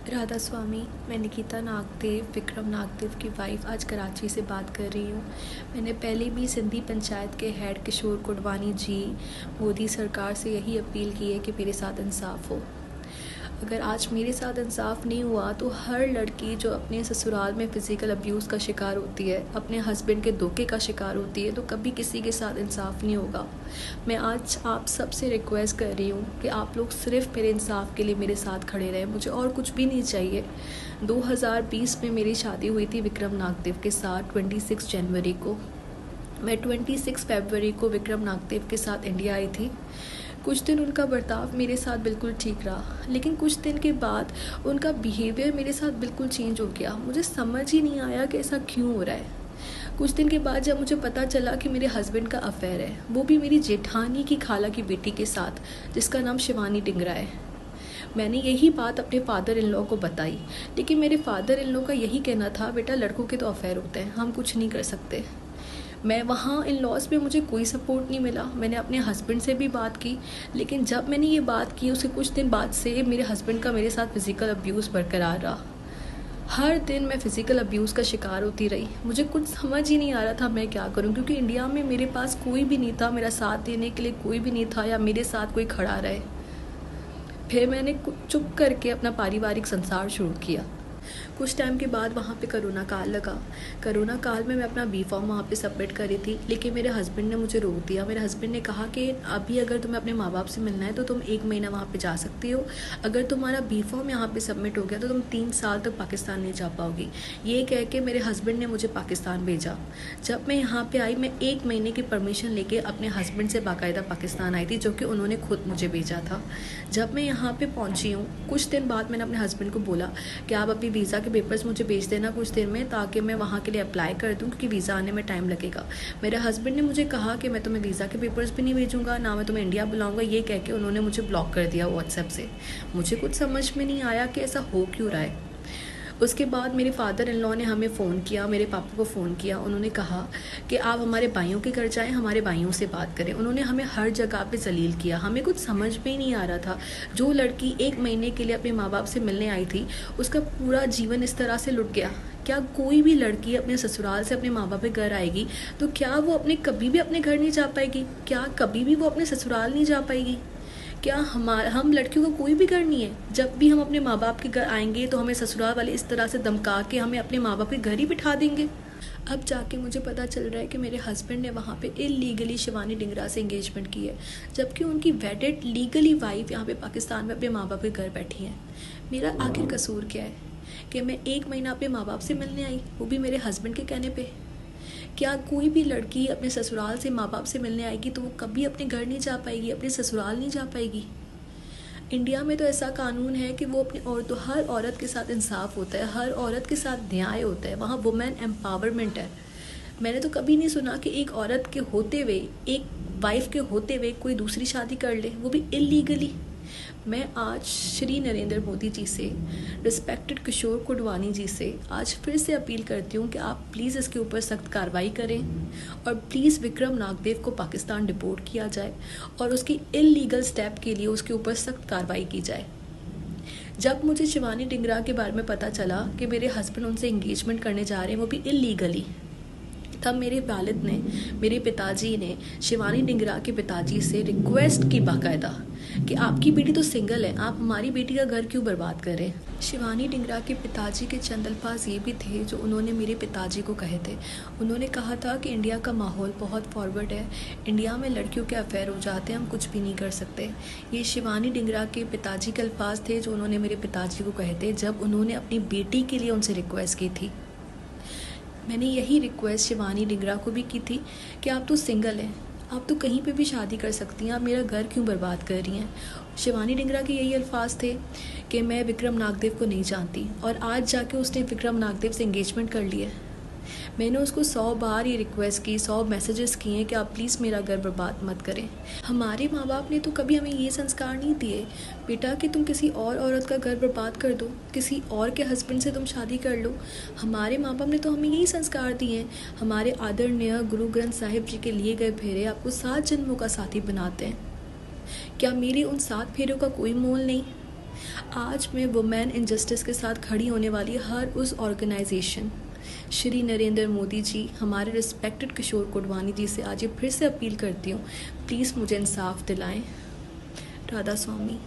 राधा स्वामी। मैं निकिता नागदेव, विक्रम नागदेव की वाइफ, आज कराची से बात कर रही हूँ। मैंने पहले भी सिंधी पंचायत के हेड किशोर कुडवानी जी, मोदी सरकार से यही अपील की है कि मेरे साथ इंसाफ हो। अगर आज मेरे साथ इंसाफ नहीं हुआ तो हर लड़की जो अपने ससुराल में फ़िज़िकल अब्यूज़ का शिकार होती है, अपने हस्बैंड के धोखे का शिकार होती है, तो कभी किसी के साथ इंसाफ नहीं होगा। मैं आज आप सबसे रिक्वेस्ट कर रही हूँ कि आप लोग सिर्फ मेरे इंसाफ के लिए मेरे साथ खड़े रहें, मुझे और कुछ भी नहीं चाहिए। 2020 में मेरी शादी हुई थी विक्रम नागदेव के साथ 26 जनवरी को। मैं 26 फरवरी को विक्रम नागदेव के साथ इंडिया आई थी। कुछ दिन उनका बर्ताव मेरे साथ बिल्कुल ठीक रहा, लेकिन कुछ दिन के बाद उनका बिहेवियर मेरे साथ बिल्कुल चेंज हो गया। मुझे समझ ही नहीं आया कि ऐसा क्यों हो रहा है। कुछ दिन के बाद जब मुझे पता चला कि मेरे हस्बैंड का अफेयर है, वो भी मेरी जेठानी की खाला की बेटी के साथ, जिसका नाम शिवानी डिंगरा है। मैंने यही बात अपने फादर इन लॉ को बताई, लेकिन मेरे फादर इन लॉ का यही कहना था, बेटा लड़कों के तो अफेयर होते हैं, हम कुछ नहीं कर सकते। मैं वहाँ इन लॉज में मुझे कोई सपोर्ट नहीं मिला। मैंने अपने हस्बैंड से भी बात की, लेकिन जब मैंने ये बात की उसके कुछ दिन बाद से मेरे हस्बैंड का मेरे साथ फ़िज़िकल अब्यूज़ बरकरार रहा। हर दिन मैं फ़िज़िकल अब्यूज़ का शिकार होती रही। मुझे कुछ समझ ही नहीं आ रहा था मैं क्या करूं, क्योंकि इंडिया में मेरे पास कोई भी नहीं था, मेरा साथ देने के लिए कोई भी नहीं था या मेरे साथ कोई खड़ा रहे। फिर मैंने चुप करके अपना पारिवारिक संसार शुरू किया। कुछ टाइम के बाद वहाँ पे कोरोना काल लगा। कोरोना काल में मैं अपना बी फॉर्म वहाँ पे सबमिट करी थी, लेकिन मेरे हस्बैंड ने मुझे रोक दिया। मेरे हस्बैंड ने कहा कि अभी अगर तुम्हें अपने माँ बाप से मिलना है तो तुम 1 महीना वहाँ पे जा सकती हो, अगर तुम्हारा बी फॉर्म यहाँ पे सबमिट हो गया तो तुम 3 साल तक पाकिस्तान नहीं जा पाओगी। ये कह के मेरे हस्बैंड ने मुझे पाकिस्तान भेजा। जब मैं यहाँ पर आई, मैं 1 महीने की परमिशन लेके अपने हस्बैंड से बाकायदा पाकिस्तान आई थी, जो कि उन्होंने खुद मुझे भेजा था। जब मैं यहाँ पर पहुँची हूँ, कुछ दिन बाद मैंने अपने हस्बैंड को बोला कि आप अभी वीज़ा के पेपर्स मुझे भेज देना कुछ देर में, ताकि मैं वहाँ के लिए अप्लाई कर दूँ, क्योंकि वीज़ा आने में टाइम लगेगा। मेरे हस्बैंड ने मुझे कहा कि मैं तुम्हें वीज़ा के पेपर्स भी नहीं भेजूँगा, ना मैं तुम्हें इंडिया बुलाऊँगा। ये कह के उन्होंने मुझे ब्लॉक कर दिया व्हाट्सएप से। मुझे कुछ समझ में नहीं आया कि ऐसा हो क्यों रहा है। उसके बाद मेरे फादर इन लॉ ने हमें फ़ोन किया, मेरे पापा को फ़ोन किया। उन्होंने कहा कि आप हमारे भाइयों के घर जाएं, हमारे भाइयों से बात करें। उन्होंने हमें हर जगह पे जलील किया। हमें कुछ समझ में ही नहीं आ रहा था। जो लड़की 1 महीने के लिए अपने माँ बाप से मिलने आई थी, उसका पूरा जीवन इस तरह से लुट गया। क्या कोई भी लड़की अपने ससुराल से अपने माँ बाप के घर आएगी तो क्या वो कभी भी अपने घर नहीं जा पाएगी? क्या कभी भी वो अपने ससुराल नहीं जा पाएगी? क्या हम लड़कियों का कोई भी घर नहीं है? जब भी हम अपने माँ बाप के घर आएंगे तो हमें ससुराल वाले इस तरह से धमका के हमें अपने माँ बाप के घर ही बिठा देंगे। अब जाके मुझे पता चल रहा है कि मेरे हस्बैंड ने वहाँ पे इलीगली शिवानी डिंगरा से एंगेजमेंट की है, जबकि उनकी वेडेड लीगली वाइफ यहाँ पे पाकिस्तान में अपने माँ बाप के घर बैठी हैं। मेरा आखिर कसूर क्या है कि मैं 1 महीना अपने माँ बाप से मिलने आई, वो भी मेरे हस्बैंड के कहने पे? क्या कोई भी लड़की अपने ससुराल से माँ बाप से मिलने आएगी तो वो कभी अपने घर नहीं जा पाएगी, अपने ससुराल नहीं जा पाएगी? इंडिया में तो ऐसा कानून है कि वो अपनी औरतों, हर औरत के साथ इंसाफ होता है, हर औरत के साथ न्याय होता है, वहाँ वुमेन एम्पावरमेंट है। मैंने तो कभी नहीं सुना कि एक औरत के होते हुए, एक वाइफ के होते हुए कोई दूसरी शादी कर ले, वो भी इलीगली। मैं आज श्री नरेंद्र मोदी जी से, रिस्पेक्टेड किशोर कुडवानी जी से आज फिर से अपील करती हूँ कि आप प्लीज़ इसके ऊपर सख्त कार्रवाई करें और प्लीज़ विक्रम नागदेव को पाकिस्तान डिपोर्ट किया जाए और उसकी इलीगल स्टेप के लिए उसके ऊपर सख्त कार्रवाई की जाए। जब मुझे शिवानी डिंगरा के बारे में पता चला कि मेरे हस्बैंड उनसे एंगेजमेंट करने जा रहे हैं, वो भी इलीगली, तब मेरे वालिद ने, मेरे पिताजी ने शिवानी डिंगरा के पिताजी से रिक्वेस्ट की बाकायदा कि आपकी बेटी तो सिंगल है, आप हमारी बेटी का घर क्यों बर्बाद करें। शिवानी डिंगरा के पिताजी के चंद अल्फाज ये भी थे जो उन्होंने मेरे पिताजी को कहे थे। उन्होंने कहा था कि इंडिया का माहौल बहुत फॉरवर्ड है, इंडिया में लड़कियों के अफेयर हो जाते हैं, हम कुछ भी नहीं कर सकते। ये शिवानी डिंगरा के पिताजी के अल्फाज थे जो उन्होंने मेरे पिताजी को कहे थे जब उन्होंने अपनी बेटी के लिए उनसे रिक्वेस्ट की थी। मैंने यही रिक्वेस्ट शिवानी डिंगरा को भी की थी कि आप तो सिंगल हैं, आप तो कहीं पे भी शादी कर सकती हैं, आप मेरा घर क्यों बर्बाद कर रही हैं। शिवानी डिंगरा के यही अल्फाज थे कि मैं विक्रम नागदेव को नहीं जानती, और आज जाके उसने विक्रम नागदेव से एंगेजमेंट कर लिया है। मैंने उसको 100 बार ये रिक्वेस्ट की, 100 मैसेजेस किए हैं कि आप प्लीज़ मेरा घर बर्बाद मत करें। हमारे माँ बाप ने तो कभी हमें ये संस्कार नहीं दिए बेटा कि तुम किसी और औरत का घर बर्बाद कर दो, किसी और के हस्बैंड से तुम शादी कर लो। हमारे माँ बाप ने तो हमें यही संस्कार दिए हैं। हमारे आदरणीय गुरु ग्रंथ साहिब जी के लिए गए फेरे आपको 7 जन्मों का साथी बनाते हैं। क्या मेरे उन 7 फेरों का कोई मोल नहीं? आज मैं वुमेन इनजस्टिस के साथ खड़ी होने वाली हर उस ऑर्गेनाइजेशन श्री नरेंद्र मोदी जी, हमारे रिस्पेक्टेड किशोर कोडवानी जी से आज ये फिर से अपील करती हूँ, प्लीज़ मुझे इंसाफ दिलाएं। राधा स्वामी।